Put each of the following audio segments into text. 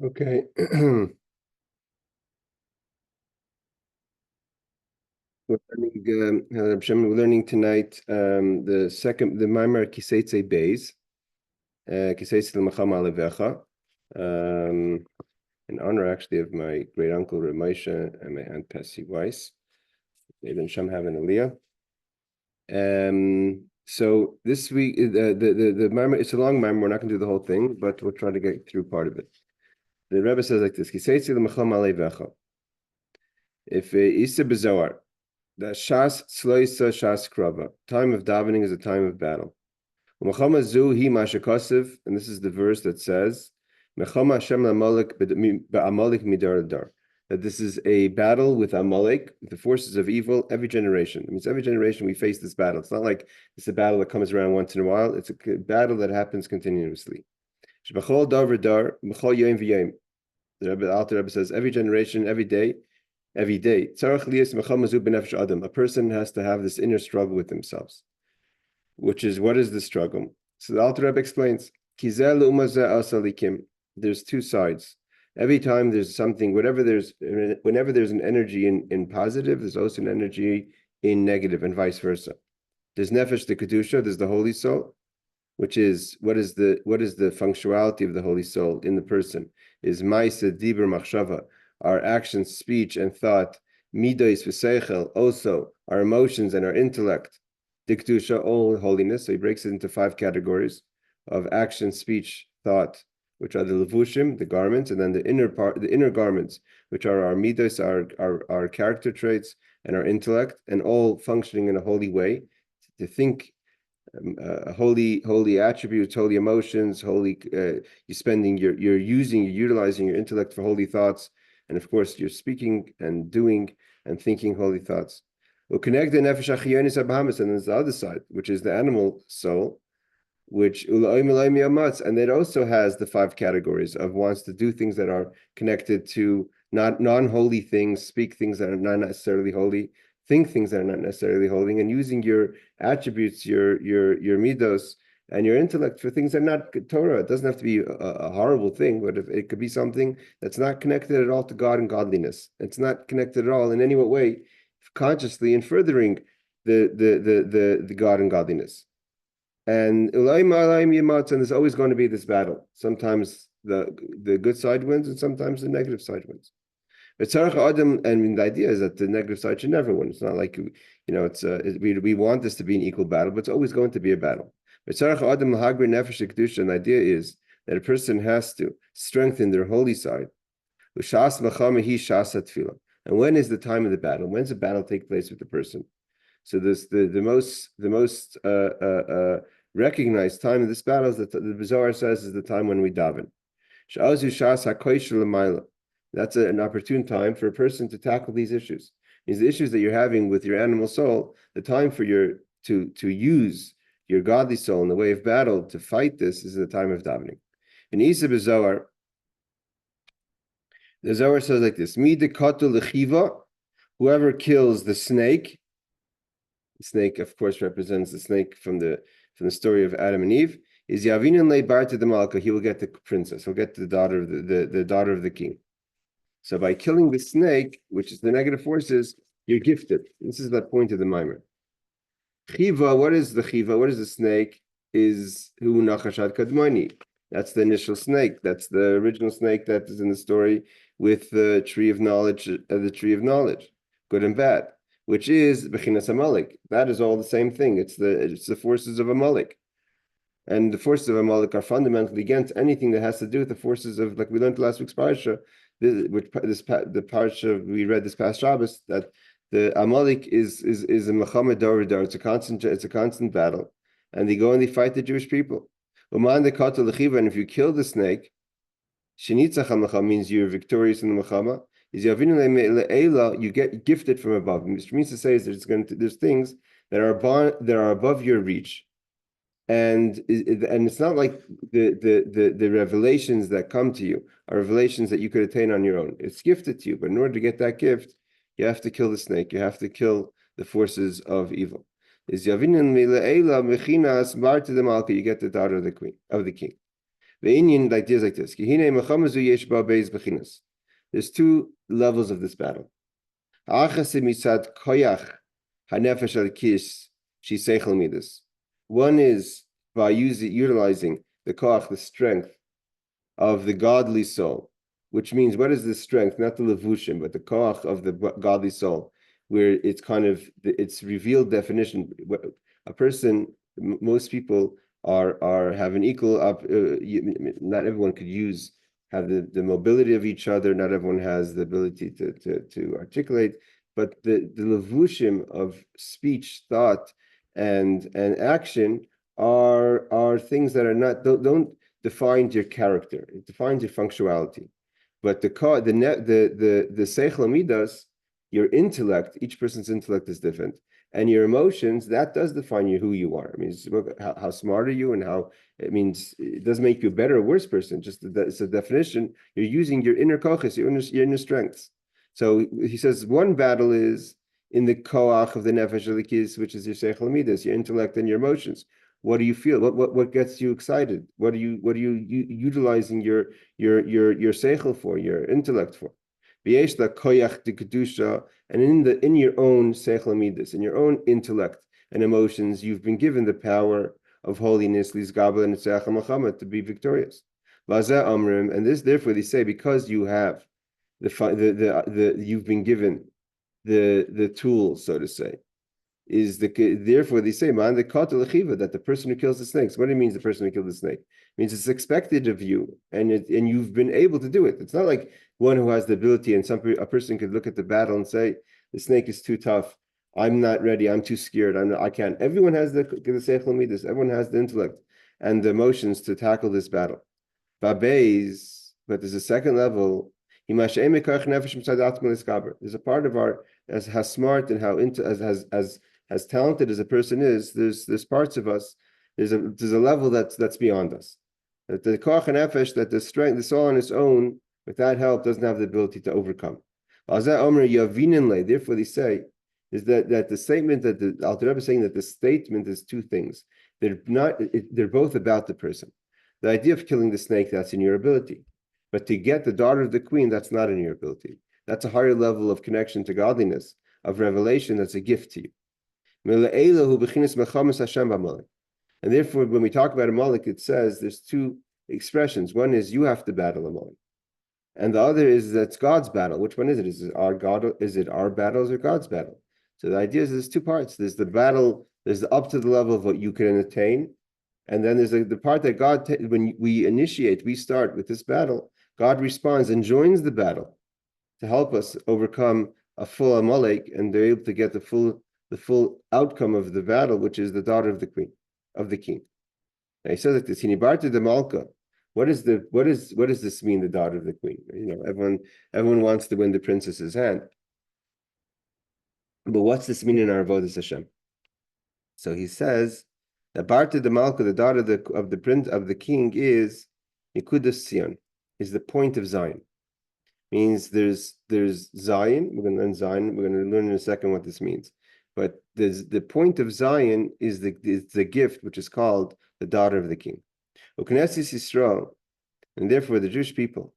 Okay. We're learning tonight the Mamaer Ki Teitzei Beis, Ki Teitzei L'Machama Alevecha, in honor actually of my great uncle Reb Moshe and my aunt Patsy Weiss. They didn't have an aliyah. So this week the Mamaer, it's a long Mamaer. We're not going to do the whole thing, but we'll try to get through part of it. The Rebbe says like this: Ki Teitzei L'Machama Alevecha. If Isa B'Zohar, that Shas Sloisa Shas Krava, time of davening is a time of battle. And this is the verse that says, that this is a battle with Amalek, the forces of evil, every generation. It means every generation we face this battle. It's not like it's a battle that comes around once in a while. It's a battle that happens continuously. The Alter Rebbe says, every generation, every day. A person has to have this inner struggle with themselves, which is, what is the struggle? So the Alter Rebbe explains, there's two sides. Every time there's something, whenever there's an energy in positive, there's also an energy in negative, and vice versa. There's nefesh, the kedusha, there's the holy soul, which is what is the functionality of the holy soul in the person is ma'aseh, dibur, machshava, our actions, speech, and thought, midos v'seichel, also our emotions and our intellect, diktusha, all holiness. So he breaks it into 5 categories of action, speech, thought, which are the levushim, the garments, and then the inner garments, which are our midos, our character traits, and our intellect, and all functioning in a holy way, to think holy attributes, holy emotions, holy. You're utilizing your intellect for holy thoughts. And of course, you're speaking and doing and thinking holy thoughts. We'll connect the nefesh achionis abahamis, and there's the other side, which is the animal soul, which and it also has the 5 categories of wants to do things that are connected to non-holy things, speak things that are not necessarily holy, think things that are not necessarily holy, and using your attributes, your midos, and your intellect for things that are not Torah. It doesn't have to be a horrible thing, but it could be something that's not connected at all to God and godliness. It's not connected at all in any way, consciously, in furthering the God and godliness. And there's always going to be this battle. Sometimes the good side wins, and sometimes the negative side wins. But the idea is that the negative side should never win. It's not like we want this to be an equal battle, but it's always going to be a battle. And the idea is that a person has to strengthen their holy side. And when is the time of the battle? When does the battle take place with the person? So this the most recognized time of this battle is that the Zohar says is the time when we daven. That's an opportune time for a person to tackle these issues. These issues that you're having with your animal soul, the time for to use your godly soul in the way of battle to fight this is the time of davening. In Isa b'Zohar, the Zohar says like this: Mi dekatu lechiva, whoever kills the snake of course represents the snake from the story of Adam and Eve, is Yavinin le'bar to the Malka, he will get the princess, he'll get the daughter of the daughter of the king. So by killing the snake, which is the negative forces, you're gifted. This is the point of the Maimer. Chiva, what is the chiva? What is the snake? Is hu nachashad kadmoni. That's the initial snake. That's the original snake that is in the story with the tree of knowledge, good and bad, which is bechinas Amalek. That is all the same thing. It's the forces of Amalek. And the forces of Amalek are fundamentally against anything that has to do with the forces of, like we learned last week's parasha, the parsha we read this past Shabbos, that the Amalek is a Muhammad Dor. It's a constant battle, and they go and they fight the Jewish people. And if you kill the snake, Shinitzacha means you're victorious in the Mechama. You get gifted from above, which means to say is there's things that are above your reach. And it's not like the revelations that come to you are revelations that you could attain on your own. It's gifted to you, but in order to get that gift, you have to kill the snake. You have to kill the forces of evil. You get the daughter of the king. The Indian ideas like this. There's two levels of this battle. One is by utilizing the koach, the strength of the godly soul, which means what is the strength? Not the levushim, but the koach of the godly soul, where it's kind of its revealed definition. A person, most people have an equal up. Not everyone could have the mobility of each other. Not everyone has the ability to articulate, but the levushim of speech, thought, and action are things that are not don't define your character. It defines your functionality. But the seichel midas, your intellect, each person's intellect is different, and your emotions, that does define who you are. I mean, how smart are you, and how it means it doesn't make you a better or worse person. Just it's a definition. You're using your inner kochas, your inner strengths. So he says one battle is in the koach of the nefesh elikis, which is your seichel midas, your intellect and your emotions. What do you feel? What gets you excited? What are you utilizing your seichel for, your intellect for? V'yesh la koyach de kedusha, and in your own seichel midas, in your own intellect and emotions, you've been given the power of holiness, lizgabel and tzach hamachama, to be victorious. V'azeh amrim, and this therefore they say, because you have you've been given the tools, so to say. Therefore they say, man, the kata lechiva, that the person who kills the snakes. What do you mean, the person who killed the snake? It means it's expected of you, and you've been able to do it. It's not like one who has the ability, and a person could look at the battle and say, the snake is too tough. I'm not ready. I'm too scared. I can't. Everyone has the seichel midas. Everyone has the intellect and the emotions to tackle this battle. Babes, but there's a second level. There's a part of our, as how smart and how as talented as a person is, there's parts of us, there's a level that's beyond us. That the koach and nefesh, that the strength, the soul on its own, without help, doesn't have the ability to overcome. Therefore, they say is that the statement that the Alter Rebbe is saying, that the statement is two things. They're both about the person. The idea of killing the snake, that's in your ability. But to get the daughter of the queen, that's not in your ability. That's a higher level of connection to godliness, of revelation, that's a gift to you. And therefore, when we talk about Amalek, it says there's two expressions. One is you have to battle Amalek, and the other is that's God's battle. Which one is it? Is it our battle? Or God's battle? So the idea is there's two parts. There's the battle. There's up to the level of what you can attain, and then there's the part that God, when we start with this battle, God responds and joins the battle to help us overcome a full Amalek, and they're able to get the full outcome of the battle, which is the daughter of the queen, of the king. Now he says like this: "Hinibarta de Malka." What does this mean? The daughter of the queen. Everyone wants to win the princess's hand, but what's this mean in our avodas Hashem? So he says that Barta de Malka, the daughter of the prince of the king, is Nikudas Sion, is the point of Zion. Means there's Zion. We're going to learn Zion. We're going to learn in a second what this means. But the point of Zion is the gift, which is called the daughter of the king. Uknesis Yisrael, and therefore the Jewish people.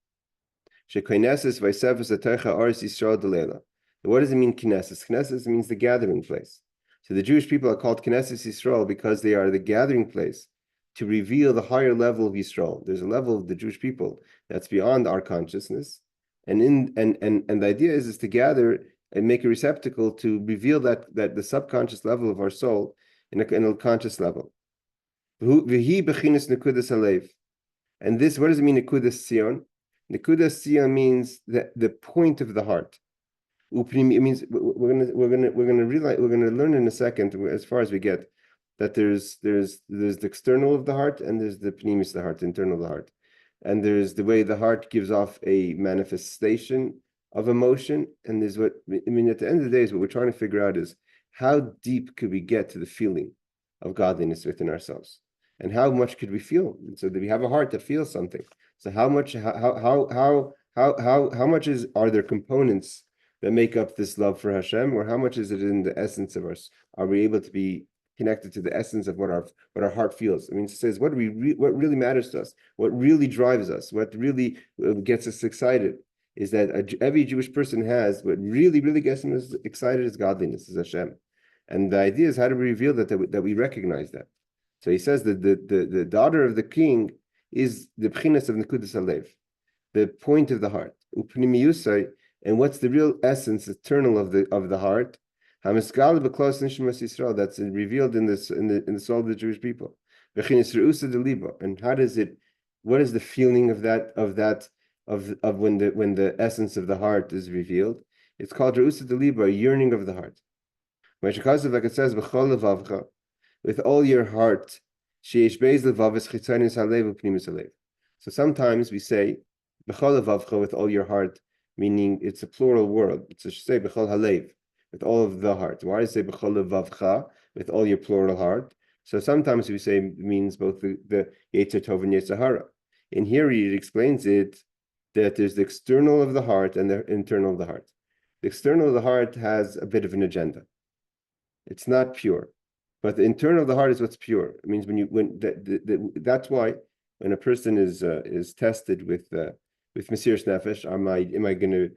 Shekainesis v'isefes atecha aris Yisrael delela. What does it mean, Knesses? Knesses means the gathering place. So the Jewish people are called Knesses Yisrael because they are the gathering place to reveal the higher level of Yisrael. There's a level of the Jewish people that's beyond our consciousness, and the idea is to gather and make a receptacle to reveal that the subconscious level of our soul in a conscious level. And this, what does it mean, Nekudas Sion? Nekudas Sion means the point of the heart. It means we're gonna learn in a second, as far as we get, that there's the external of the heart, and there's the pnimis of the heart, the internal of the heart, and there's the way the heart gives off a manifestation of emotion, and there's at the end of the day, is what we're trying to figure out is how deep could we get to the feeling of godliness within ourselves, and how much could we feel, so that we have a heart that feels something. So how much are there components that make up this love for Hashem, or how much is it in the essence of us? Are we able to be connected to the essence of what our heart feels. I mean, it says what really matters to us, what really drives us, what really gets us excited, is that every Jewish person has what really gets them excited is godliness, is Hashem. And the idea is how to reveal that we recognize that. So he says that the daughter of the king is the b'chinas of Nekudas Halev, the point of the heart. Upnimiyusai, and what's the real essence, eternal of the heart? Hamisgal b'klos nishamas Yisrael, that's revealed in the soul of the Jewish people. B'chinas reusa de liba, and what is the feeling of when the essence of the heart is revealed? It's called reusa de liba, a yearning of the heart. Like it says, with all your heart. So sometimes we say with all your heart, meaning it's a plural word. It's a say b'chol halev, with all of the heart. Why does it say b'chol levavcha, with all your plural heart? So sometimes we say it means both the Yetzer Tov and Yetzer Hara. In here it explains it that there's the external of the heart and the internal of the heart. The external of the heart has a bit of an agenda. It's not pure, but the internal of the heart is what's pure. It means that's why when a person is tested with Mesiras Nefesh, am I going to,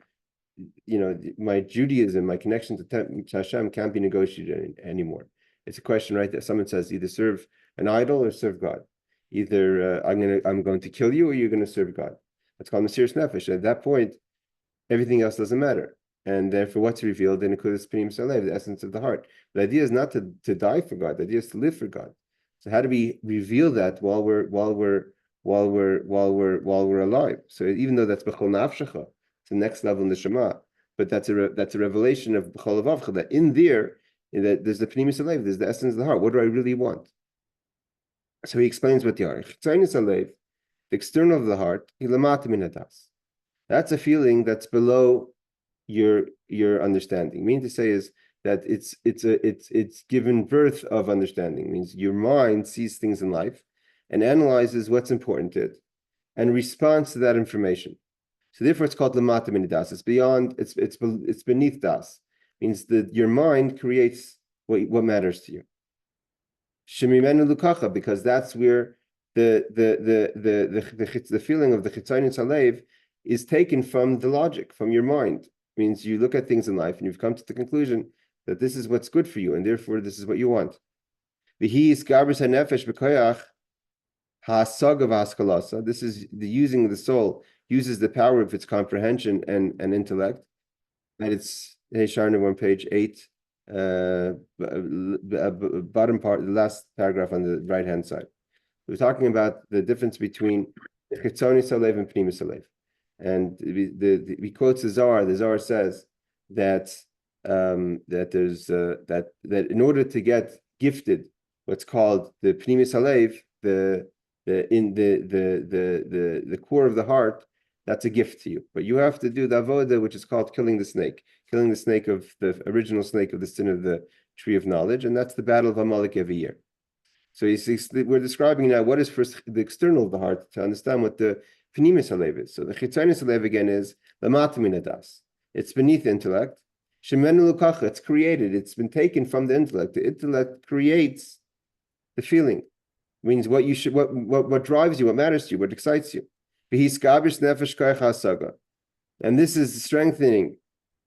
my Judaism, my connection to Hashem can't be negotiated anymore. It's a question right there. Someone says either serve an idol or serve God. Either I'm going to kill you or you're going to serve God. That's called Mesiras Nefesh. At that point, everything else doesn't matter. And therefore, what's revealed in Nekudas Pnim Salev, the essence of the heart. The idea is not to die for God. The idea is to live for God. So how do we reveal that while we're alive? So even though that's b'chol nafshecha, it's the next level in the Shema, but that's a revelation of b'chol levavcha, that in there, that there's the Pnim Salev, there's the essence of the heart. What do I really want? So he explains what the are. The external of the heart, that's a feeling that's below your understanding. Meaning to say is that it's given birth of understanding. It means your mind sees things in life and analyzes what's important to it and responds to that information. So therefore it's called lamata min das. It's beyond, it's beneath das. It means that your mind creates what matters to you. Shemimenu lukacha, because that's where the feeling of the chitzayin salev is taken from the logic, from your mind. Means you look at things in life and you've come to the conclusion that this is what's good for you and therefore this is what you want. This is the using of the soul, uses the power of its comprehension and intellect. And it's Sharna on page 8, bottom part, the last paragraph on the right hand side. We're talking about the difference between the Chitzoni Salev and Pnimi Salev. And we quote the Zohar. The Zohar says that there's that in order to get gifted what's called the Pnimis Halev, the core of the heart, that's a gift to you. But you have to do the avoda, which is called killing the snake of the original snake of the sin of the tree of knowledge, and that's the battle of Amalek every year. So we're describing now what is first the external of the heart to understand what the Pnimis Halev is. So the Chitzanis Halev again is the Lamata das. It's beneath the intellect. Shemenu Lukacha, it's created. It's been taken from the intellect. The intellect creates the feeling. It means what drives you, what matters to you, what excites you. And this is strengthening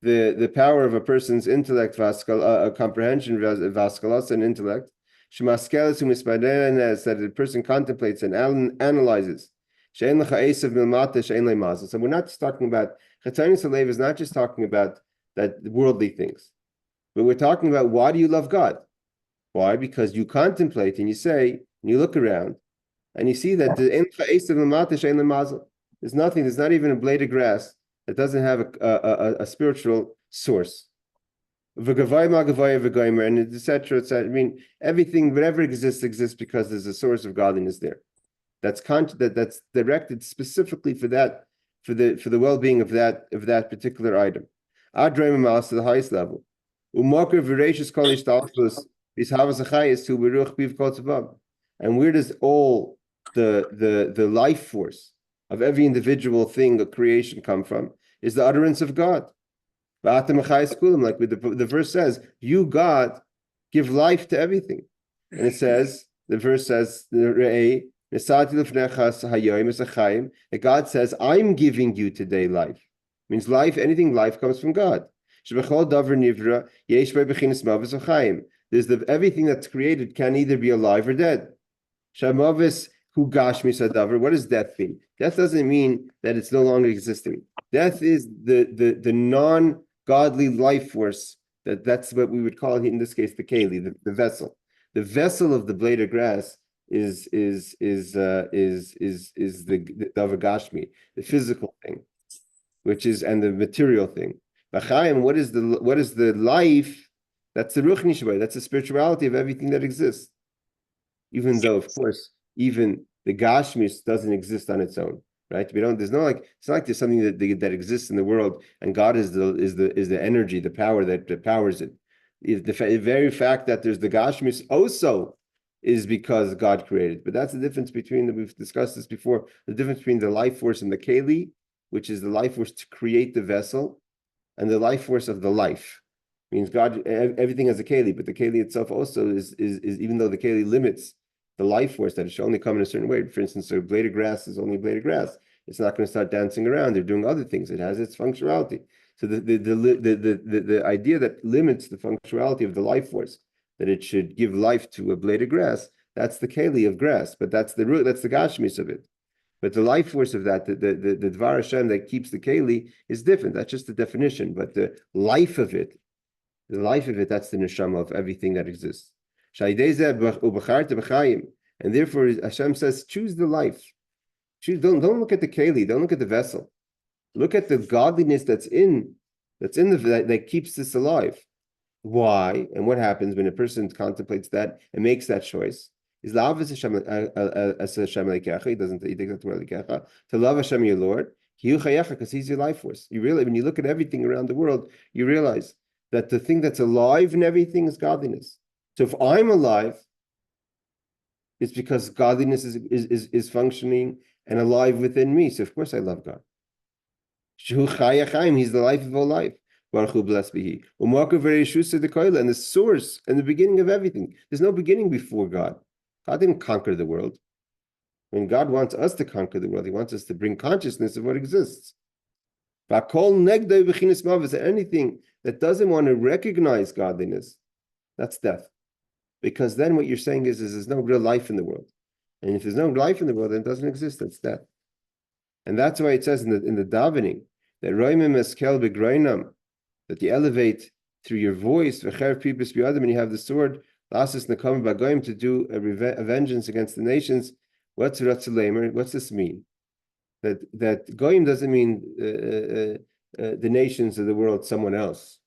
the power of a person's intellect, comprehension, vaskalas, and intellect. That a person contemplates and analyzes. So we're not just talking about Chetzanis Halev is not just talking about that worldly things, but we're talking about why do you love God? Why? Because you contemplate and you say and you look around and you see that there's nothing. There's not even a blade of grass that doesn't have a spiritual source. And etc. I mean, everything, whatever exists because there's a source of godliness there. That's directed specifically for the well-being of that particular item. To the highest level. And where does all the life force of every individual thing of creation come from? Is the utterance of God. Like the verse says, you, God, give life to everything. And it says, the verse says, that God says, I'm giving you today life. Means life, anything life comes from God. There's everything that's created can either be alive or dead. What does death mean? Death doesn't mean that it's no longer existing. Death is the non-godly life force. That's what we would call it in this case the keli, the vessel. The vessel of the blade of grass is the davagashmi, the physical thing, which is and the material thing. B'chaim, what is the life? That's the ruch nishba. That's the spirituality of everything that exists. Even though, of course, even the gashmis doesn't exist on its own, right? There's no like, it's not like there's something that exists in the world, and God is the energy, the power that powers it. The very fact that there's the gashmis also is because God created. But that's the difference between, we've discussed this before, the difference between the life force and the keli, which is the life force to create the vessel, and the life force of the life. Means God, everything has a keli, but the keli itself also is even though the keli limits the life force that it should only come in a certain way. For instance, a blade of grass is only a blade of grass. It's not going to start dancing around. They're doing other things. It has its functionality. So the idea that limits the functionality of the life force, that it should give life to a blade of grass, that's the keli of grass, but that's the root, that's the gashmis of it. But the life force of that, the Dvar Hashem that keeps the keli is different. That's just the definition. But the life of it, that's the neshama of everything that exists. And therefore, Hashem says, choose the life. Don't look at the keli. Don't look at the vessel. Look at the godliness that keeps this alive. Why and what happens when a person contemplates that and makes that choice? Is love as Hashem lekecha. He takes that to lekecha to love Hashem your Lord. Because He's your life force. You really, when you look at everything around the world, you realize that the thing that's alive in everything is godliness. So if I'm alive, it's because godliness is functioning and alive within me. So of course I love God. He's the life of all life. Baruch Hu, blessed be He. And the source and the beginning of everything. There's no beginning before God. God didn't conquer the world. When God wants us to conquer the world, He wants us to bring consciousness of what exists. Anything that doesn't want to recognize godliness, that's death. Because then what you're saying is there's no real life in the world. And if there's no life in the world, then it doesn't exist, that's death. And that's why it says in the davening that roimim eskel begroinam, that you elevate through your voice, and you have the sword, lasas nakam bagoim, to do a vengeance against the nations. What's this mean? That goyim doesn't mean the nations of the world, someone else.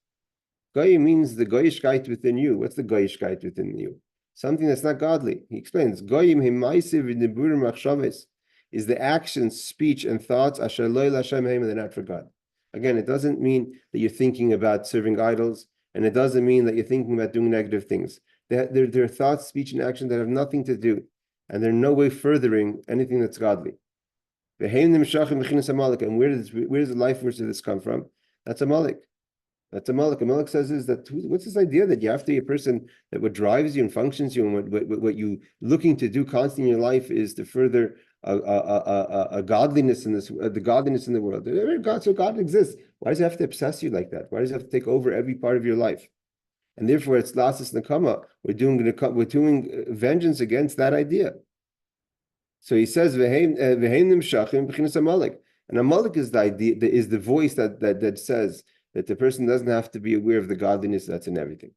Goyim means the goyishkeit within you. What's the goyishkeit within you? Something that's not godly. He explains, goyim himaisiv v'niburim machshaves, is the actions, speech, and thoughts asher lo l'Hashem heim, they're not for God. Again, it doesn't mean that you're thinking about serving idols, and it doesn't mean that you're thinking about doing negative things. They're thoughts, speech, and action that have nothing to do, and they're no way furthering anything that's godly. And where does the life force of this come from? That's a malik. That's a malik. A malik says is that what's this idea that you have to be a person that what drives you and functions you, and what you looking to do constantly in your life is to further a godliness in this, the godliness in the world. So God exists. Why does it have to obsess you like that? Why does it have to take over every part of your life? And therefore, it's lasas nakama. We're doing vengeance against that idea. So he says, "V'heim nimshachim b'chinas amalek." And amalek is the idea, is the voice that says that the person doesn't have to be aware of the godliness that's in everything.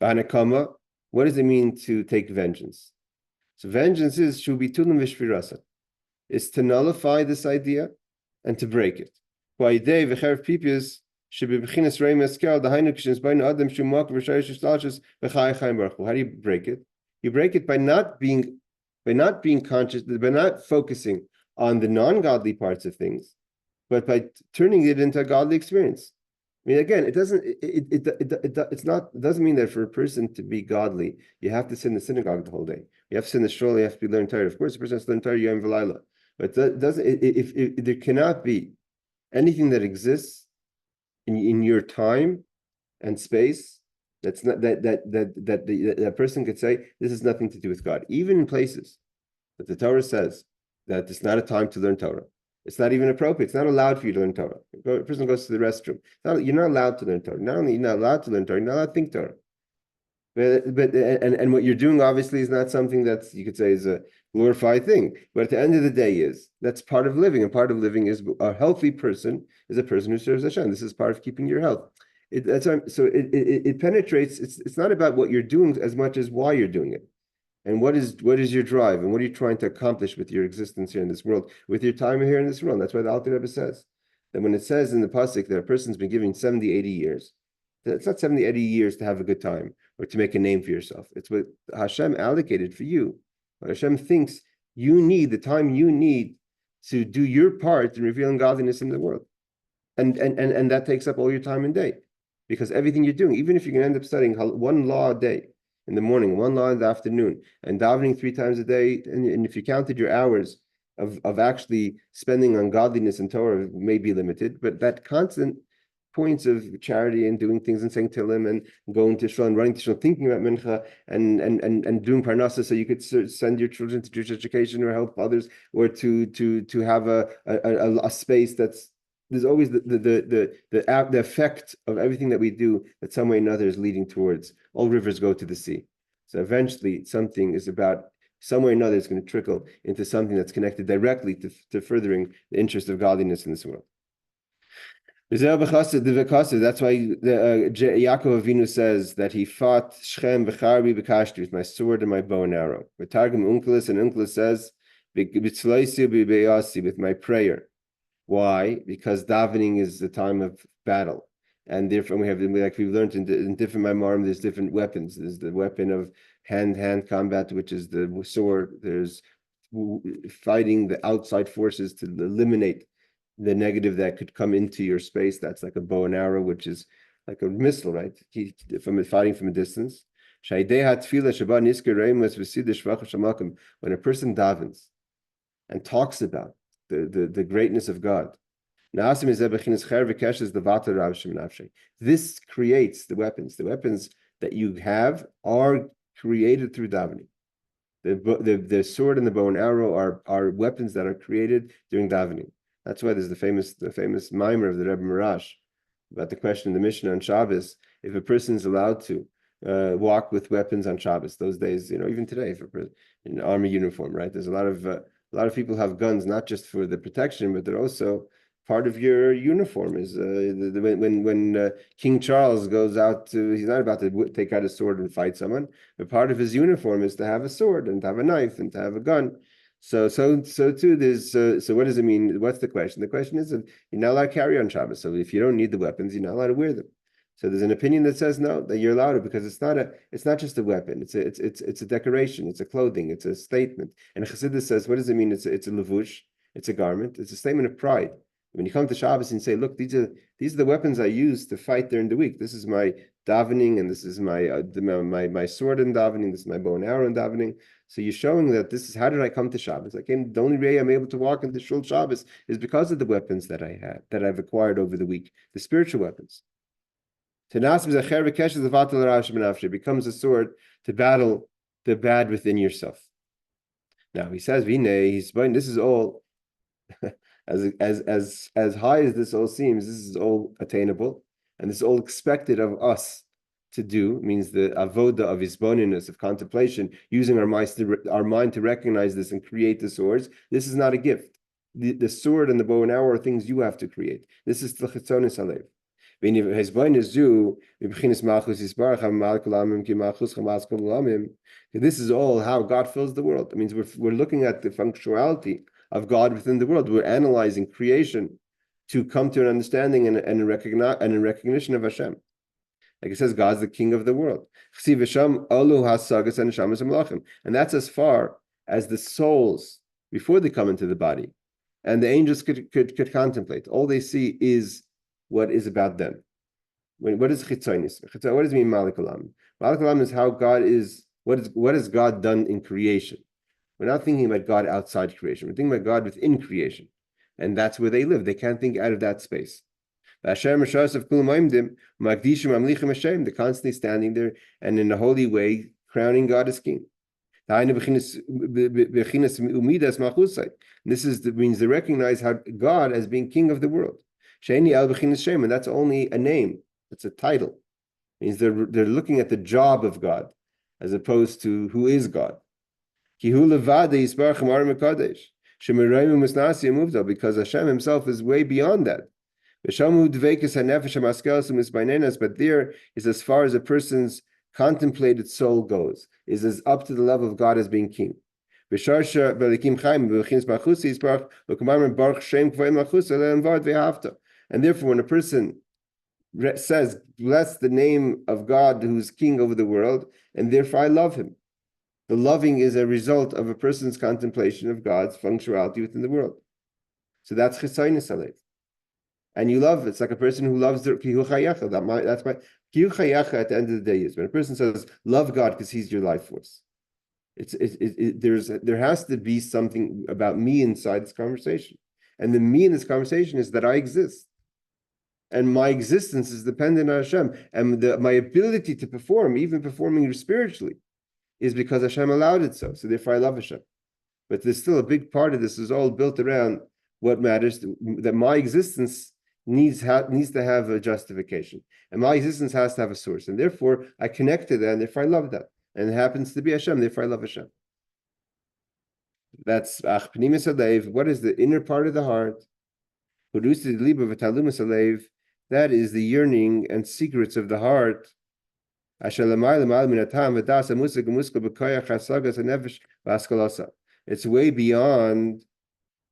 B'hanakama, what does it mean to take vengeance? So vengeance is shubitulim v'shvirasa, is to nullify this idea and to break it. How do you break it? You break it by not being conscious, by not focusing on the non-godly parts of things, but by turning it into a godly experience. I mean, again, it doesn't mean that for a person to be godly, you have to sit in the synagogue the whole day. You have to sit in the stroll, you have to be learning Torah. Of course, the person has to learn Torah yom v'layla. But if there cannot be anything that exists in your time and space That's not that person could say this has nothing to do with God, even in places that the Torah says that it's not a time to learn Torah. It's not even appropriate. It's not allowed for you to learn Torah. A person goes to the restroom. You're not allowed to learn Torah. Not only you're not allowed to learn Torah, you're not allowed to think Torah. But what you're doing obviously is not something that's, you could say, is a glorified thing. But at the end of the day, that's part of living, and part of living is a healthy person is a person who serves Hashem. This is part of keeping your health. It penetrates. It's not about what you're doing as much as why you're doing it, and what is your drive, and what are you trying to accomplish with your existence here in this world, with your time here in this world. That's why the Alter Rebbe says that when it says in the pasuk that a person's been giving 70, 80 years, it's not 70, 80 years to have a good time or to make a name for yourself. It's what Hashem allocated for you. What Hashem thinks you need, the time you need to do your part in revealing godliness in the world. And that takes up all your time and day. Because everything you're doing, even if you can end up studying one law a day in the morning, one law in the afternoon, and davening 3 times a day, and if you counted your hours of actually spending on godliness and Torah may be limited, but that constant points of charity and doing things and saying Tehillim and going to Shul and running to Shul, thinking about Mincha and doing Parnasa so you could send your children to Jewish education or help others, or to have a space that's, there's always the effect of everything that we do that some way or another is leading towards. All rivers go to the sea. So eventually something is about, some way or another is going to trickle into something that's connected directly to furthering the interest of godliness in this world. That's why Yaakov Avinu says that he fought Shechem v'charbi b'kashti with my sword and my bow and arrow. With Targum Unkelos, and Unkelos says with my prayer. Why? Because davening is the time of battle, and therefore we have, like we've learned in different Mamamr, there's different weapons. There's the weapon of hand-to-hand combat, which is the sword. There's fighting the outside forces to eliminate the negative that could come into your space. That's like a bow and arrow, which is like a missile, right? From fighting from a distance. When a person davens and talks about the greatness of God, this creates the weapons. The weapons that you have are created through davening. The sword and the bow and arrow are weapons that are created during davening. That's why there's the famous Mamamr of the Rebbe Marash about the question in the Mishnah on Shabbos, if a person is allowed to walk with weapons on Shabbos. Those days, even today, in army uniform, right? There's a lot of people have guns, not just for the protection, but they're also part of your uniform. Is when King Charles goes out he's not about to take out a sword and fight someone, but part of his uniform is to have a sword and to have a knife and to have a gun. So too. There's so what does it mean? What's the question? The question is that you're not allowed to carry on Shabbos. So if you don't need the weapons, you're not allowed to wear them. So there's an opinion that says no, that you're allowed to, because it's not just a weapon. It's a decoration. It's a clothing. It's a statement. And Chassidus says, what does it mean? It's a levush. It's a garment. It's a statement of pride. When you come to Shabbos and say, look, these are the weapons I use to fight during the week. This is my davening, and this is my sword in davening. This is my bow and arrow in davening. So you're showing that this is, how did I come to Shabbos? The only way I'm able to walk into Shul Shabbos is because of the weapons that I had, that I've acquired over the week, the spiritual weapons. It becomes a sword to battle the bad within yourself. Now he says, this is all as high as this all seems, this is all attainable, and this is all expected of us to do. It means the avoda of hisboninus, of contemplation, using our mind to recognize this and create the swords. This is not a gift. The sword and the bow and arrow are things you have to create. This is tlachitzonis alev. This is all how God fills the world. It means we're looking at the functionality of God within the world. We're analyzing creation to come to an understanding and a recognition of Hashem. Like it says, God's the king of the world. And that's as far as the souls, before they come into the body, and the angels could contemplate. All they see is what is about them. What is chitzonis? What does it mean, Malik Olam? Malik Olam is how God is, what has God done in creation? We're not thinking about God outside creation. We're thinking about God within creation. And that's where they live. They can't think out of that space. They're constantly standing there and in a holy way crowning God as king. This means they recognize how God as being king of the world. And that's only a name. It's a title. It means they're looking at the job of God as opposed to who is God. Because Hashem himself is way beyond that. But there is as far as a person's contemplated soul goes, is as up to the level of God as being king. And therefore, when a person says, bless the name of God who's king over the world, and therefore I love him. The loving is a result of a person's contemplation of God's functionality within the world. So that's Chesaynis Alev. And you love, it's like a person who loves the Kihu Chayecha. That's my Kihu Chayecha at the end of the day is when a person says, love God because he's your life force. There has to be something about me inside this conversation. And the me in this conversation is that I exist. And my existence is dependent on Hashem. And my ability to perform, even performing spiritually, is because Hashem allowed it so. So therefore I love Hashem. But there's still a big part of this is all built around what matters, that my existence needs to have a justification. And my existence has to have a source. And therefore I connect to that, and therefore I love that. And it happens to be Hashem, therefore I love Hashem. That's Ach Pnimis Alev. What is the inner part of the heart? That is the yearning and secrets of the heart. It's way beyond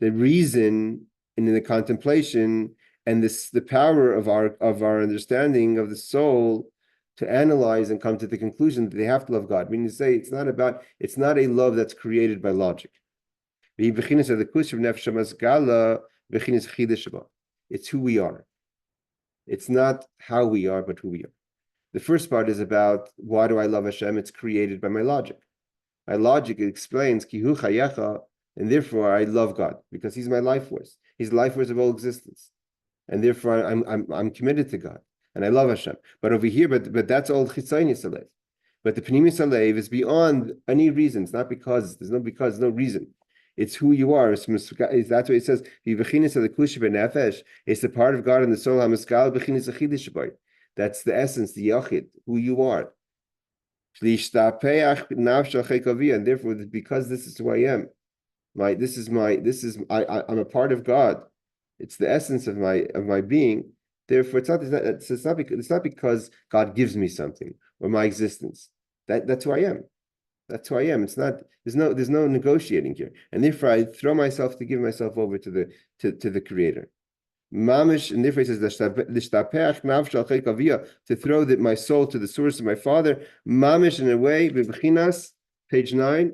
the reason and in the contemplation and the power of our understanding of the soul to analyze and come to the conclusion that they have to love God. Meaning to say it's not a love that's created by logic. It's who we are. It's not how we are, but who we are. The first part is about why do I love Hashem? It's created by my logic. My logic explains Kihu Chayecha, and therefore I love God because He's my life force. He's the life force of all existence, and therefore I'm committed to God and I love Hashem. But over here, but that's all Chitzaynis Alev. But the Pnimis Alev is beyond any reason. It's not because there's no reason. It's who you are. That's why it says, it's the part of God in the soul. That's the essence, the yachid, who you are. And therefore, because this is who I am, I'm a part of God. It's the essence of my being. Therefore, it's not because God gives me something or my existence. That's who I am. That's who I am. It's not. There's no negotiating here, and therefore I throw myself to give myself over to the Creator. Mamish, and therefore he says to throw my soul to the source of my Father. Mamish, in a way, page 9,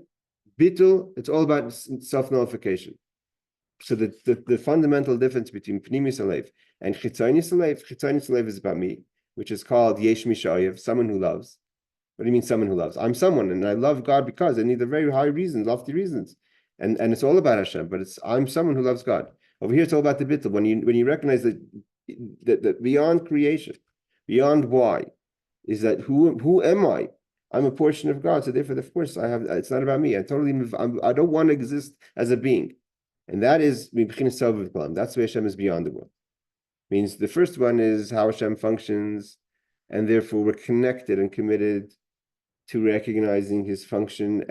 bitul. It's all about self-nullification. So the fundamental difference between Pnimis Alev and Chitzaynis Alev is about me, which is called Yesh Mishayev, someone who loves. What do you mean someone who loves? I'm someone and I love God because I need the very high reasons, lofty reasons. And it's all about Hashem, but I'm someone who loves God. Over here it's all about the bittul. When you recognize that beyond creation, beyond why, is that who am I? I'm a portion of God. So therefore, of course, it's not about me. I don't want to exist as a being. And that is that's the way Hashem is beyond the world. Means the first one is how Hashem functions, and therefore we're connected and committed to recognizing His function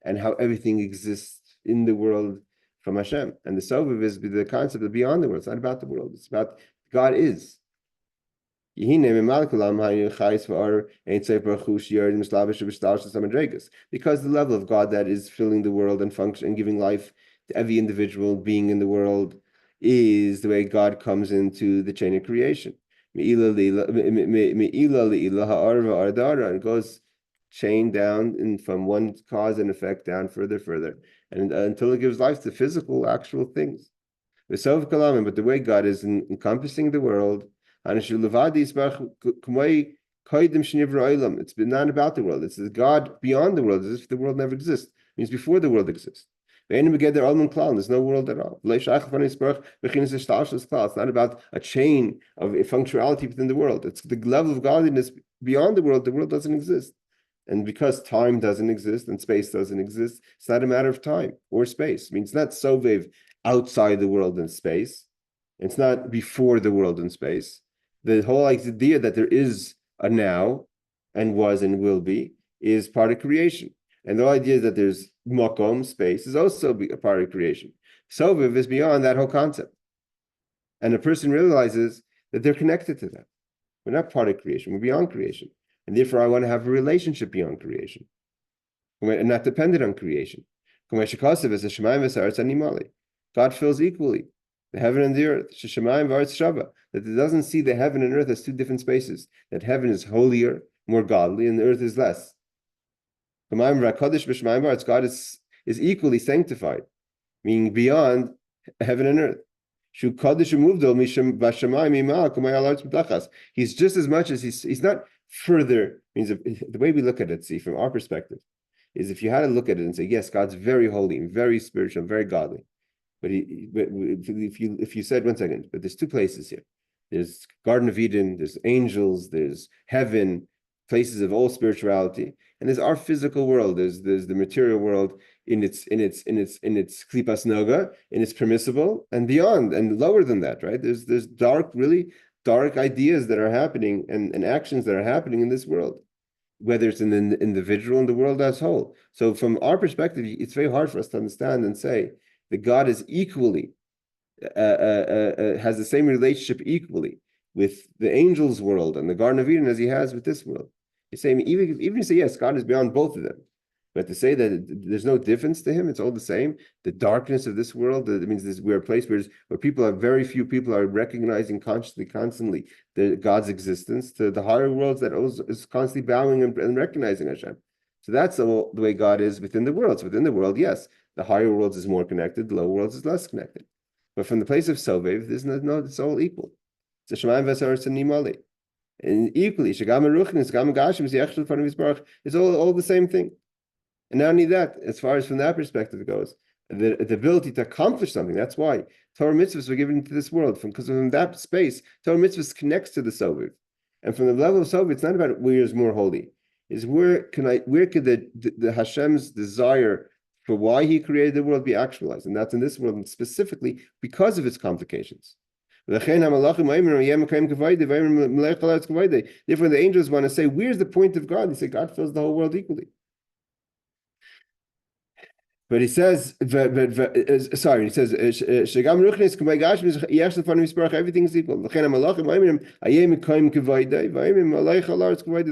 and how everything exists in the world from Hashem. And the Soviv is the concept of beyond the world. It's not about the world. It's about God is. Because the level of God that is filling the world and function and giving life to every individual being in the world is the way God comes into the chain of creation. And it goes chain down from one cause and effect down further, and until it gives life to physical, actual things. But the way God is encompassing the world, it's not about the world. It's God beyond the world, as if the world never exists. It means before the world exists. There's no world at all. It's not about a chain of functionality within the world. It's the level of godliness beyond the world doesn't exist. And because time doesn't exist and space doesn't exist, it's not a matter of time or space. I mean, it's not sovev outside the world and space. It's not before the world and space. The whole idea that there is a now and was and will be is part of creation. And the idea that there's makom, space, is also a part of creation. Sovev is beyond that whole concept. And a person realizes that they're connected to that. We're not part of creation, we're beyond creation. And therefore, I want to have a relationship beyond creation and not dependent on creation. God fills equally the heaven and the earth. That it doesn't see the heaven and earth as two different spaces. That heaven is holier, more godly, and the earth is less. God is equally sanctified, meaning beyond heaven and earth. He's just as much as he's not further. Means the way we look at it, see, from our perspective, is if you had to look at it and say, yes, God's very holy and very spiritual and very godly. But if you said, 1 second, but there's two places here. There's Garden of Eden, there's angels, there's heaven, places of all spirituality, and there's our physical world. There's the material world in its klipas noga, in its permissible, and beyond and lower than that, right? There's dark, really dark ideas that are happening and actions that are happening in this world, whether it's in the individual and the world as a whole. So from our perspective, it's very hard for us to understand and say that God is equally has the same relationship equally with the angels' world and the Garden of Eden as he has with this world. He's saying even if you say yes, God is beyond both of them, but to say that there's no difference to him, it's all the same. The darkness of this world, it means we're a place where very few people are recognizing consciously, constantly God's existence, to the higher worlds that is constantly bowing and recognizing Hashem. So that's the way God is within the worlds. Within the world, yes, the higher worlds is more connected, the lower worlds is less connected. But from the place of Sovev, there's no, it's all equal. It's a Shemayim v'Haaretz Nimali. And equally, Shagam Ruchnis, Shagam Gashim, Yechshel Fanav Yisbarach, it's all the same thing. And not only that, as far as from that perspective goes, the ability to accomplish something. That's why Torah mitzvahs were given to this world. Because from that space, Torah mitzvahs connects to the Sovev. And from the level of Sovev, it's not about where is more holy. Is where could the Hashem's desire for why he created the world be actualized? And that's in this world, and specifically because of its complications. Therefore, the angels want to say, where's the point of God? They say, God fills the whole world equally. But he says, everything's equal. The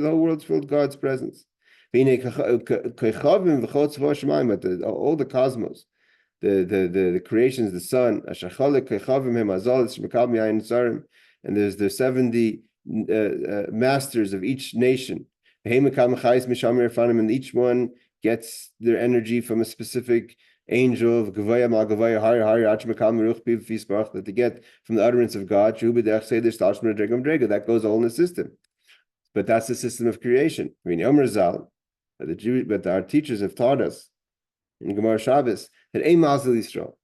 whole world's filled with God's presence. All the cosmos, the creations, the sun, and there's the 70 masters of each nation, and each one gets their energy from a specific angel that they get from the utterance of God. That goes all in the system. But that's the system of creation. I mean, but our teachers have taught us in Gemara Shabbos that ein mazal Yisrael,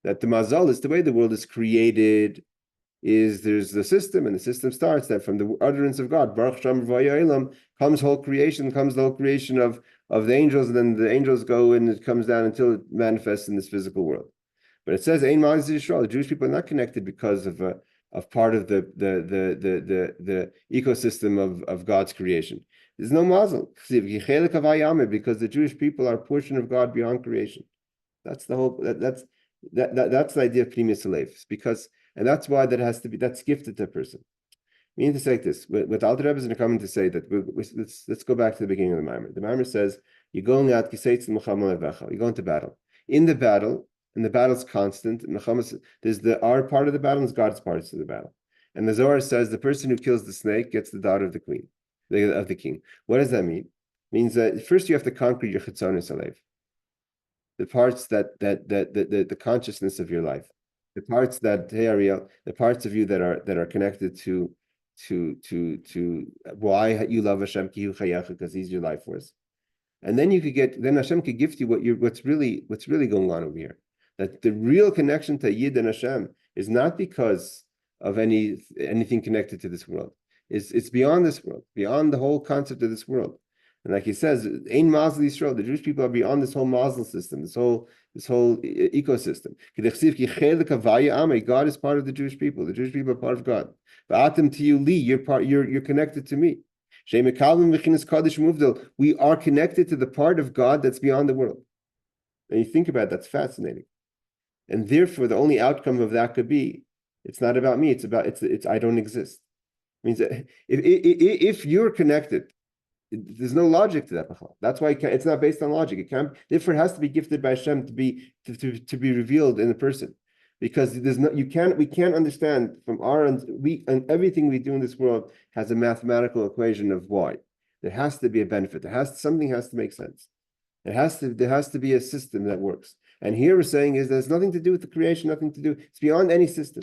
that the mazal is the way the world is created. There's the system, and the system starts that from the utterance of God, Baruch Shem V'Vayelam, comes the whole creation of the angels, and then the angels go and it comes down until it manifests in this physical world. But it says ein mazal Yisrael. The Jewish people are not connected because of part of the ecosystem of God's creation. There's no mazal because the Jewish people are a portion of God beyond creation. That's the whole. That's the idea of Pnimius Aleif. Because, and that's why that's gifted to a person. Meaning to say like this, with Alter Rebbe is coming to say that let's go back to the beginning of the Mamamr. The Mamamr says you're going out, you're going to battle. In the battle, and the battle's constant. There's our part of the battle and God's parts of the battle. And the Zohar says the person who kills the snake gets the daughter of the queen, of the king. What does that mean? It means that first you have to conquer your chitzonis alev, the parts the consciousness of your life, the parts that, hey Ariel, the parts of you that are connected to why you love Hashem ki hu chayacha, because He's your life force. And then then Hashem could gift you what's really going on over here. That the real connection to Yid and Hashem is not because of anything connected to this world. It's beyond this world, beyond the whole concept of this world. And like he says, Ein Mazel Yisrael, the Jewish people are beyond this whole mazel system, this whole ecosystem. God is part of the Jewish people. The Jewish people are part of God. You're connected to me. We are connected to the part of God that's beyond the world. And you think about it, that's fascinating. And therefore, the only outcome of that could be, it's not about me. It's I don't exist. It means that if you're connected, there's no logic to that. That's why it's not based on logic. It can't. Therefore, it has to be gifted by Hashem to be revealed in the person, because we can't understand from and everything we do in this world has a mathematical equation of why. There has to be a benefit. Something has to make sense. There has to be a system that works. And here we're saying is there's nothing to do with the creation, nothing to do. It's beyond any system.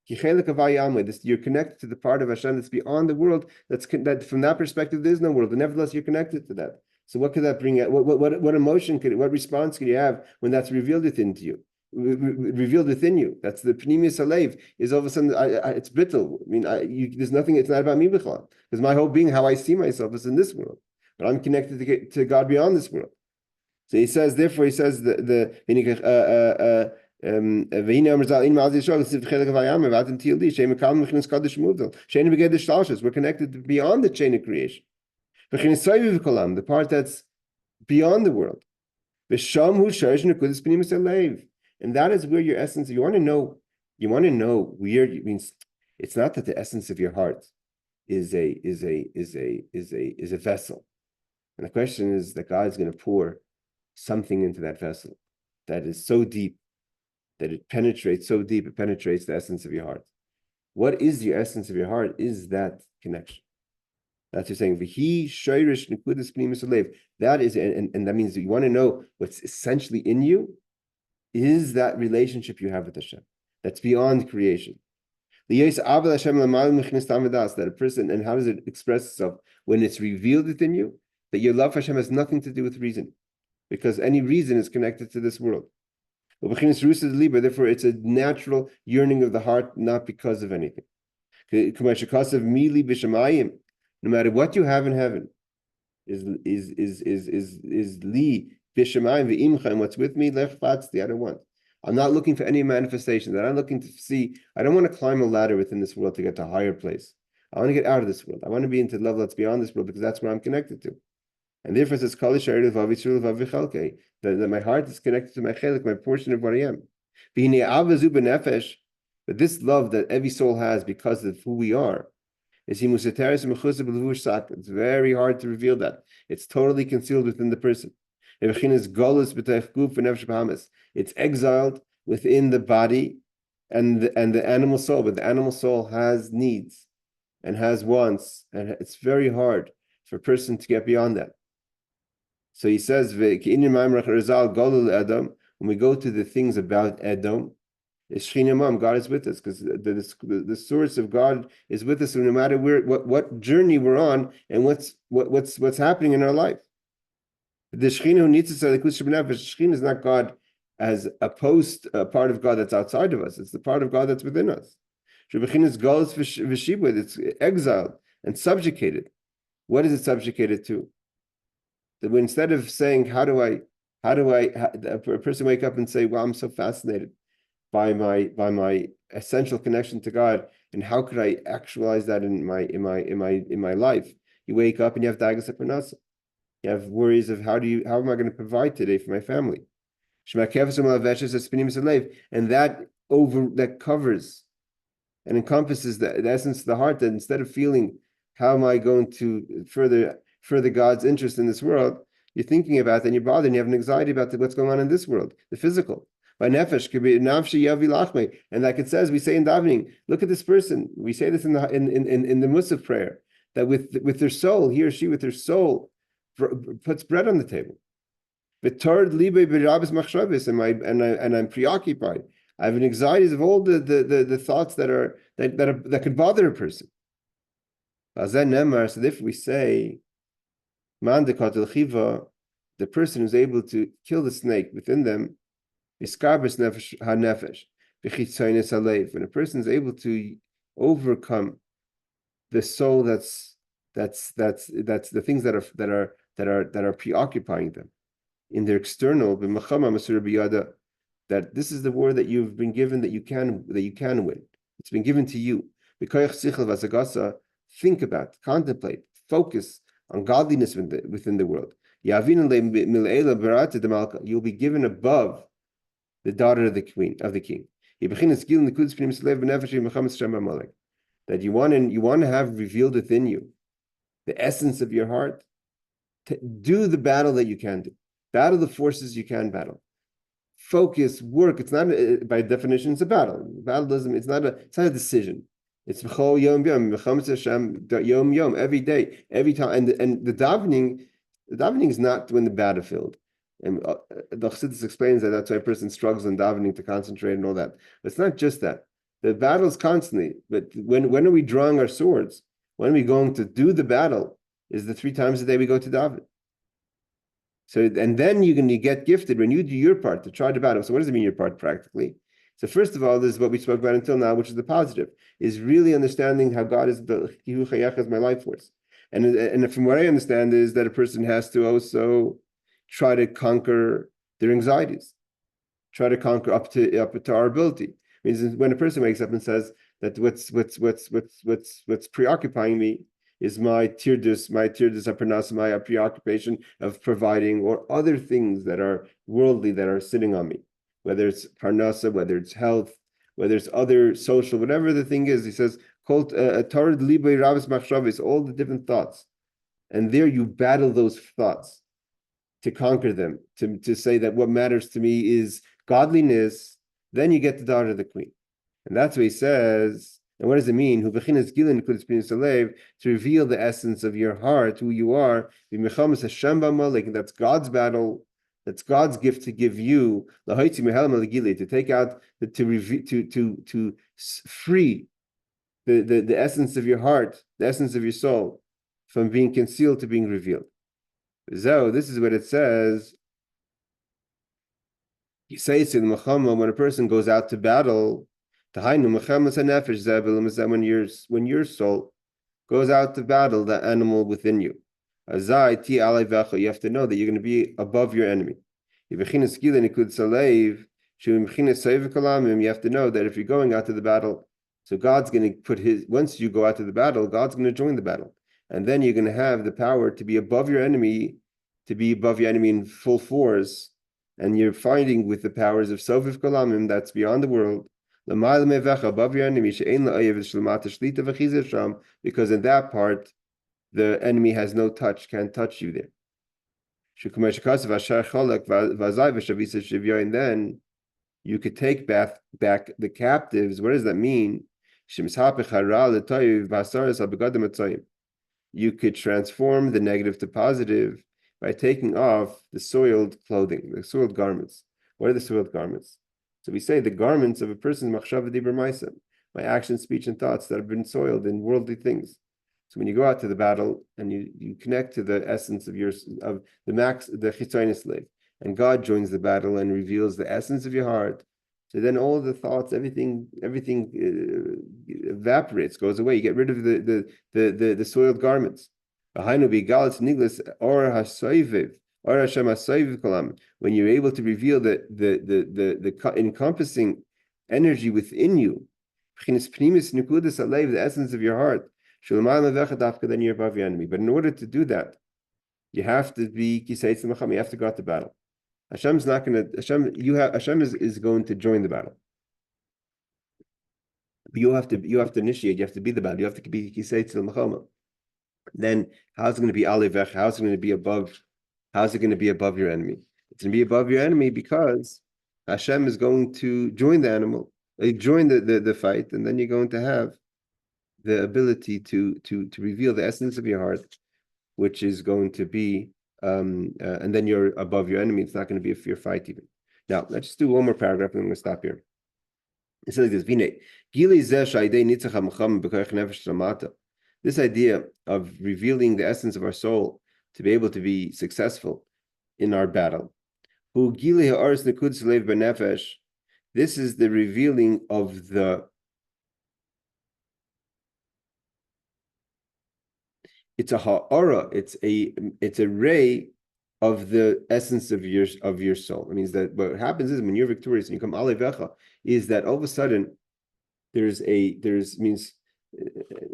You're connected to the part of Hashem that's beyond the world. That from that perspective, there's no world, but nevertheless, you're connected to that. So what could that bring? What emotion what response could you have when that's revealed within you? Revealed within you. That's the pneumius halev. Is all of a sudden it's brittle. I mean, there's nothing. It's not about me b'chlal. Because my whole being, how I see myself, is in this world, but I'm connected to God beyond this world. So he says, therefore, we're connected beyond the chain of creation. The part that's beyond the world. And that is where your essence, you want to know where it means. It's not that the essence of your heart is a vessel. And the question is that God's going to pour something into that vessel that is so deep that it penetrates so deep, it penetrates the essence of your heart. What is your essence of your heart? Is that connection. That's you're saying. That is, and that means that you want to know what's essentially in you is that relationship you have with Hashem. That's beyond creation. That a person, and how does it express itself? When it's revealed within you, that your love for Hashem has nothing to do with reason, because any reason is connected to this world. Therefore, it's a natural yearning of the heart, not because of anything. No matter what you have in heaven, is li b'shamayim v'imcha, and what's with me, lech fatz, the other one. I'm not looking for any manifestation. That I'm looking to see. I don't want to climb a ladder within this world to get to a higher place. I want to get out of this world. I want to be into the level that's beyond this world, because that's where I'm connected to. And therefore, it says, that my heart is connected to my chelik, my portion of what I am. But this love that every soul has because of who we are, it's very hard to reveal that. It's totally concealed within the person. It's exiled within the body and the animal soul, but the animal soul has needs and has wants, and it's very hard for a person to get beyond that. So he says, when we go to the things about Edom, God is with us, because the source of God is with us, no matter what journey we're on and what's happening in our life. The Shekhinah is not God as a part of God that's outside of us. It's the part of God that's within us. It's exiled and subjugated. What is it subjugated to? That when instead of saying, how do I, a person wake up and say, well, I'm so fascinated by my essential connection to God, and how could I actualize that in my life? You wake up and you have dagas hapanasa. You have worries of how am I going to provide today for my family? And that covers and encompasses the essence of the heart, that instead of feeling, how am I going to further God's interest in this world, you're thinking about, and you're bothered, and you have an anxiety about what's going on in this world, the physical. By nefesh could be nafshi yavi lachme, and like it says, we say in davening, look at this person. We say this in the Musaf prayer, that with their soul, he or she with their soul puts bread on the table. And I'm preoccupied. I have an anxieties of all the thoughts that could bother a person. So if we say, man de katel chiva, the person who's able to kill the snake within them, iskarbes nefesh hanefesh, v'chitzonis halev. When a person is able to overcome the soul, that's the things that are preoccupying them in their external. That this is the war that you've been given, that you can win. It's been given to you. Think about, contemplate, focus on godliness within the world. You'll be given above the daughter of the king. That you want to have revealed within you the essence of your heart. To do the battle that you can do. Battle the forces you can battle. Focus, work. It's not by definition, it's a battle. Battle doesn't. It's not a decision. It's yom yom, every day, every time. And the davening is not when the battlefield. And the Chassidus explains that that's why a person struggles in davening to concentrate and all that. But it's not just that. The battle is constantly. But when are we drawing our swords? When are we going to do the battle? Is the 3 times a day we go to daven. So, and then you get gifted when you do your part to try to battle. So what does it mean, your part, practically? So first of all, this is what we spoke about until now, which is the positive, is really understanding how God is my life force. And from what I understand is that a person has to also try to conquer their anxieties, try to conquer up to our ability. It means when a person wakes up and says that what's preoccupying me is my tirdus aparnasa, my preoccupation of providing, or other things that are worldly that are sitting on me, whether it's parnasa, whether it's health, whether it's other social, whatever the thing is. He says, all the different thoughts. And there you battle those thoughts to conquer them, to say that what matters to me is godliness. Then you get the daughter of the queen. And that's what he says. And what does it mean? To reveal the essence of your heart, who you are. That's God's battle. That's God's gift to give you. To take out, to free the essence of your heart, the essence of your soul, from being concealed to being revealed. So this is what it says. You say it's in Muhammad, when a person goes out to battle, when your soul goes out to battle the animal within you, you have to know that you're going to be above your enemy. You have to know that if you're going out to the battle, so God's going to once you go out to the battle, God's going to join the battle. And then you're going to have the power to be above your enemy, in full force. And you're fighting with the powers of Soviv Kalamim, that's beyond the world. Above your enemy, because in that part, the enemy has no touch, can't touch you there. And then you could take back the captives. What does that mean? You could transform the negative to positive by taking off the soiled clothing, the soiled garments. What are the soiled garments? So we say the garments of a person's machshava dibur ma'aseh, my action, speech, and thoughts that have been soiled in worldly things. So when you go out to the battle and you connect to the essence of the chitzonis liv, and God joins the battle and reveals the essence of your heart, so then all the thoughts, everything evaporates, goes away. You get rid of the soiled garments. When you're able to reveal the encompassing energy within you, the essence of your heart, then you're above your enemy. But in order to do that, you have to be you have to go out to battle. Hashem's not going to. Hashem is going to join the battle. But you have to initiate. You have to be the battle. You have to be kisei tzil machama. Then how's it going to be alevech? How's it going to be above? How's it going to be above your enemy? It's going to be above your enemy because Hashem is going to join the animal, join the fight, and then you're going to have the ability to reveal the essence of your heart, which is going to be, and then you're above your enemy. It's not going to be a fear fight even. Now, let's just do one more paragraph and I'm going to stop here. It says like this, this idea of revealing the essence of our soul to be able to be successful in our battle. This is the revealing of the. It's a ha'ara. It's a ray of the essence of your soul. It means that what happens is when you're victorious and you come alevecha, is that all of a sudden there's means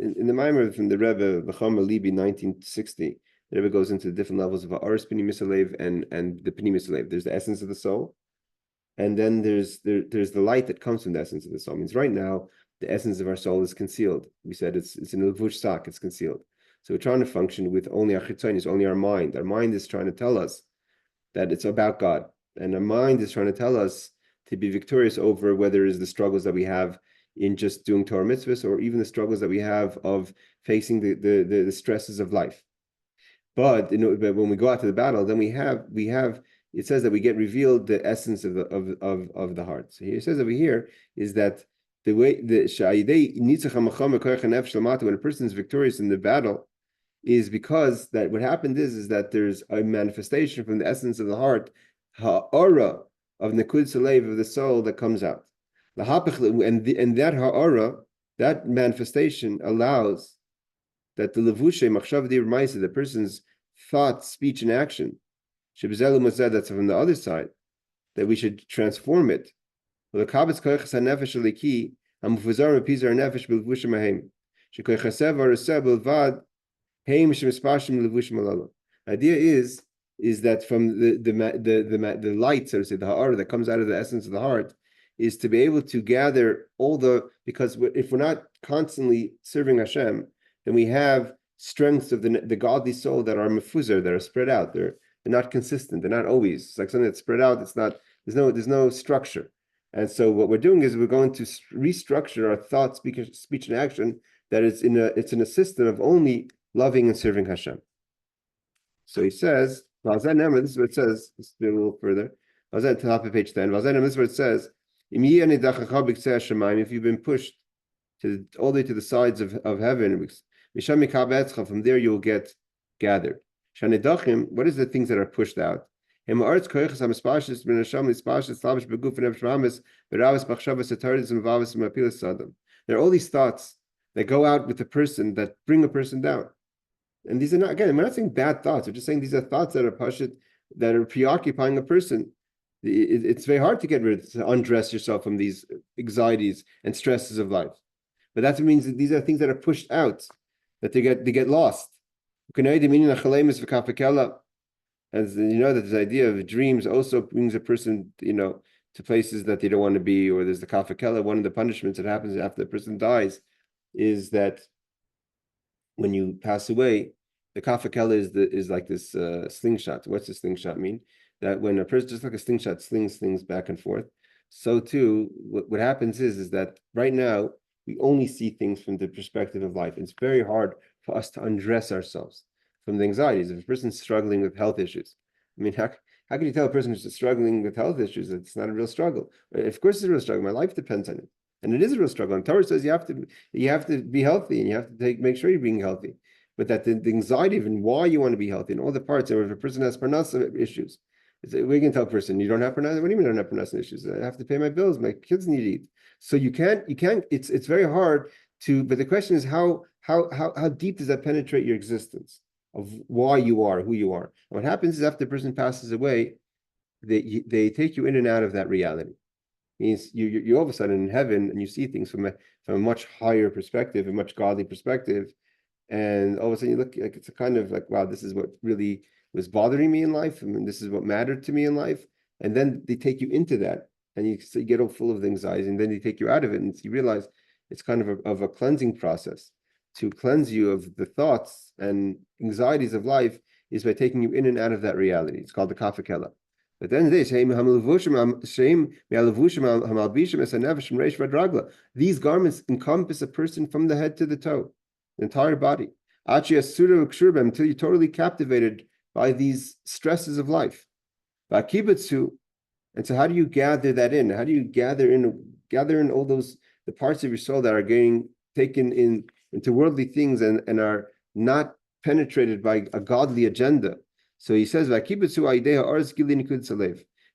in the Mamamr from the Rebbe, V'chama Libi, 1960. The Rebbe goes into the different levels of Ha'aras Pnimis Halev and the Pnimis Halev. There's the essence of the soul, and then there's the light that comes from the essence of the soul. It means right now the essence of our soul is concealed. We said it's in a levush sak, it's concealed. So we're trying to function with only our chitzonis, only our mind. Our mind is trying to tell us that it's about God, and our mind is trying to tell us to be victorious over whether it's the struggles that we have in just doing Torah mitzvahs, or even the struggles that we have of facing the stresses of life. But but when we go out to the battle, then we have it says that we get revealed the essence of the heart. So here it says over here is that the way when a person is victorious in the battle is because that what happened is that there's a manifestation from the essence of the heart, ha'ara of Nikud Salev of the soul that comes out. And that ha'ara, that manifestation allows that the levushe machshav di r'maisa, the person's thought, speech, and action, shebezelu mazed, that's from the other side, that we should transform it. The kabetz koiches hanefesh aliki hamufuzar mepizar nefesh belevushe mahem shekoichasev araseh belvad heim shemispashim levush malala. Idea is that from the light, so to say, the ha'ara that comes out of the essence of the heart, is to be able to gather because if we're not constantly serving Hashem, then we have strengths of the godly soul that are mefuzar, that are spread out. They're not consistent. They're not always. It's like something that's spread out. It's not. There's no structure. And so what we're doing is we're going to restructure our thoughts, speech, and action. That it's an assistant of only loving and serving Hashem. So he says, this is what it says. Let's do a little further. Top of page 10. This is what it says. If you've been pushed all the way to the sides of heaven, from there you will get gathered. What is the things that are pushed out? There are all these thoughts that go out with the person, that bring a person down. And these are not, again, we're not saying bad thoughts. We're just saying these are thoughts that are pashut, that are preoccupying a person. It's very hard to undress yourself from these anxieties and stresses of life. But that means that these are things that are pushed out, that they get lost. As you know, that this idea of dreams also brings a person, to places that they don't want to be, or there's the kafakela. One of the punishments that happens after the person dies is that when you pass away, the kafakela is like this slingshot. What's the slingshot mean? That when a person, just like a slingshot slings things back and forth, so too, what happens is that right now, we only see things from the perspective of life. It's very hard for us to undress ourselves from the anxieties. If a person's struggling with health issues, I mean, how can you tell a person who's struggling with health issues that it's not a real struggle? Of course it's a real struggle. My life depends on it. And it is a real struggle. And Torah says you have to be healthy, and you have to make sure you're being healthy. But that the anxiety of and why you want to be healthy and all the parts, or if a person has parnasa issues, we can tell a person, you don't have parnasa. What do you mean I don't have parnasa issues? I have to pay my bills. My kids need to eat. So you can't. It's very hard to. But the question is how deep does that penetrate your existence of why you are who you are? And what happens is after the person passes away, they take you in and out of that reality. It means you're all of a sudden in heaven and you see things from a much higher perspective, a much godly perspective, and all of a sudden you look like it's a kind of like, wow, this is what really was bothering me in life. I mean, this is what mattered to me in life. And then they take you into that, and you get all full of anxiety, and then they take you out of it, and you realize it's kind of a cleansing process. To cleanse you of the thoughts and anxieties of life is by taking you in and out of that reality. It's called the kafakela. But then these garments encompass a person from the head to the toe, the entire body, until you're totally captivated by these stresses of life. And so how do you gather that in? How do you gather in all the parts of your soul that are getting taken into worldly things and are not penetrated by a godly agenda? So he says,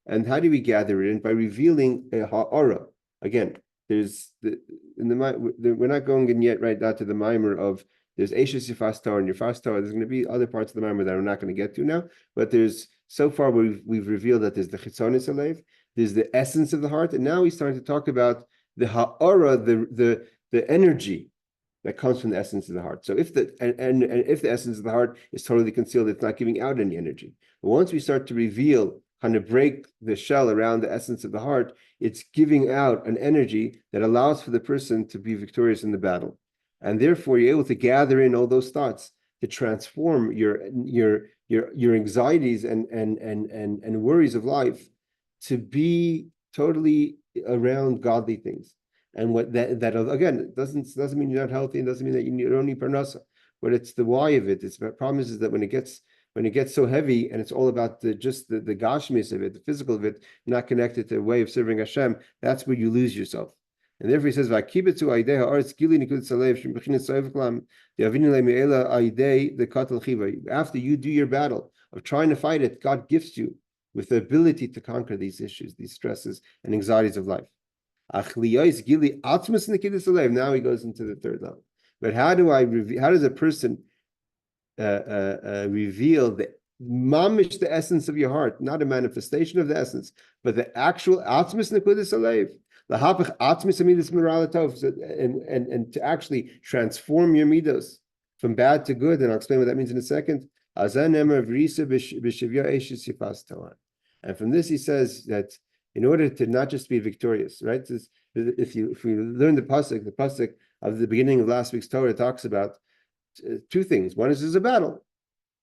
and how do we gather it in? By revealing a ha'ara. Again, there's we're not going in yet right now to the Mamamr of there's Eishes Yifas Torah and Yifas Torah. There's going to be other parts of the Mamamr that I'm not going to get to now, but there's so far we've revealed that there's the Chitzonis Alev, there's the essence of the heart, and now he's starting to talk about the ha'ara, the energy that comes from the essence of the heart. So if the and if the essence of the heart is totally concealed, it's not giving out any energy. But once we start to reveal, kind of break the shell around the essence of the heart, it's giving out an energy that allows for the person to be victorious in the battle. And therefore, you're able to gather in all those thoughts to transform your anxieties and worries of life to be totally around godly things. And what that again doesn't mean you're not healthy, and doesn't mean that you don't need parnasa, but it's the why of it. It's the problem is that when it gets so heavy and it's all about the gashmis of it, the physical of it, not connected to a way of serving Hashem, that's where you lose yourself. And therefore he says, after you do your battle of trying to fight it, God gifts you with the ability to conquer these issues, these stresses and anxieties of life. Now he goes into the third level. But how does a person reveal the mamish, the essence of your heart, not a manifestation of the essence, but the actual atmis nekudis alev, the hapach atmis amidus moralitov, and to actually transform your midos from bad to good. And I'll explain what that means in a second. And from this he says that in order to not just be victorious, right? If we learn the pasuk of the beginning of last week's Torah talks about two things. One is there's a battle,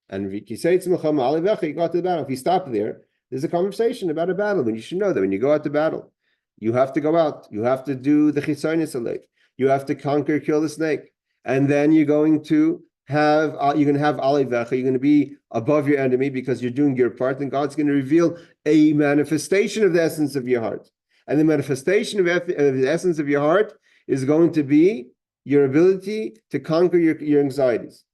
and you go to the battle. If you stop there, there's a conversation about a battle. When you should know that when you go out to battle, you have to go out. You have to do the chisanis alek. You have to kill the snake, and then you're going to have alevecha. You're going to be above your enemy because you're doing your part, and God's going to reveal a manifestation of the essence of your heart. And the manifestation of the essence of your heart is going to be your ability to conquer your anxieties.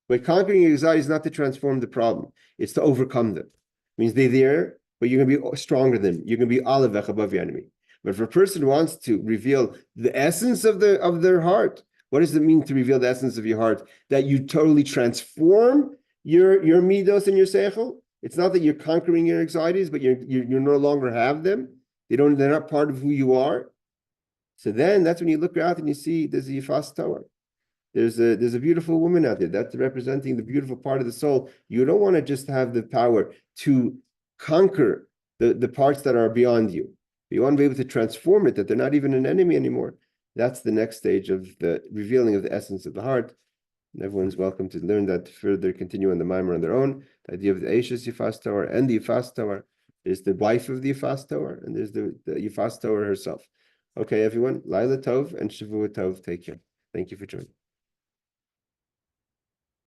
But conquering your anxieties is not to transform the problem; it's to overcome them. It means they're there, but you're going to be stronger than them. You're going to be alevech above your enemy. But if a person wants to reveal the essence of their heart, what does it mean to reveal the essence of your heart? That you totally transform your midos and your seichel. It's not that you're conquering your anxieties, but you no longer have them. They're not part of who you are. So then that's when you look out and you see there's a Yifas Torah. There's a beautiful woman out there that's representing the beautiful part of the soul. You don't want to just have the power to conquer the parts that are beyond you. You want to be able to transform it, that they're not even an enemy anymore. That's the next stage of the revealing of the essence of the heart. And everyone's welcome to learn that further, continue on the Mamamr on their own. The idea of the Eishes Yifas Torah and the Yifas Torah is the wife of the Yifas Torah, and there's the Yifas Torah herself. Okay, everyone, Laila Tov and Shavua Tov. Take care. Thank you for joining.